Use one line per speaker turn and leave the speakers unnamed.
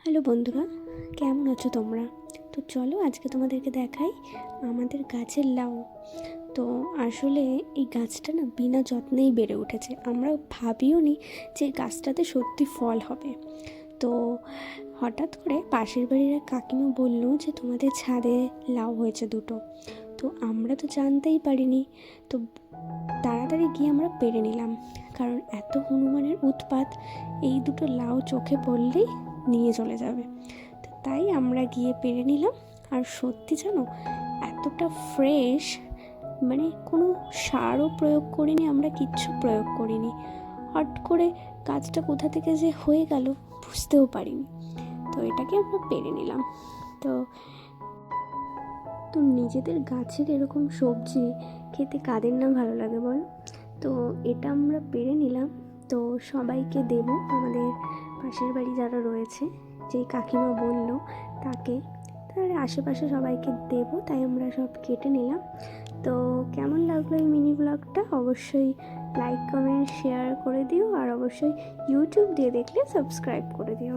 Hello বন্ধুরা, কেমন আছো তোমরা? তো চলো আজকে তোমাদেরকে দেখাই আমাদের গাছের লাউ। তো আসলে এই গাছটা না বিনা যত্নেই বেড়ে উঠেছে। আমরা ভাবিও নি যে গাছটাতে সত্যি ফল হবে। তো হঠাৎ করে পাশের বাড়ির এক কাকিমা বললো যে তোমাদের ছাদে লাউ হয়েছে দুটো। তো আমরা তো জানতেই পারিনি। তো তাড়াতাড়ি গিয়ে আমরা পেরে নিলাম, কারণ এত হনুমানের উৎপাত, এই দুটো লাউ চোখে পড়লেই নিয়ে চলে যাবে। তো তাই আমরা গিয়ে পেরে নিলাম। আর সত্যি জানো, এতটা ফ্রেশ, মানে কোনো সারও প্রয়োগ করিনি, আমরা কিচ্ছু প্রয়োগ করিনি। হট করে গাছটা কোথা থেকে যে হয়ে গেল বুঝতেও পারিনি। তো এটাকে আমরা পেরে নিলাম। তো তো নিজেদের গাছের এরকম সবজি খেতে কাদের না ভালো লাগে বলো? তো এটা আমরা পেরে নিলাম। তো সবাইকে দেবো, আমাদের পাশের বাড়ি যারা রয়েছে, যেই কাকিমা বলল তাকে, তার আশেপাশে সবাইকে দেবো, তাই আমরা সব কেটে নিলাম। তো কেমন লাগলো এই মিনি ব্লগটা? অবশ্যই লাইক কমেন্ট শেয়ার করে দিও, আর অবশ্যই ইউটিউব দিয়ে দেখলে সাবস্ক্রাইব করে দিও।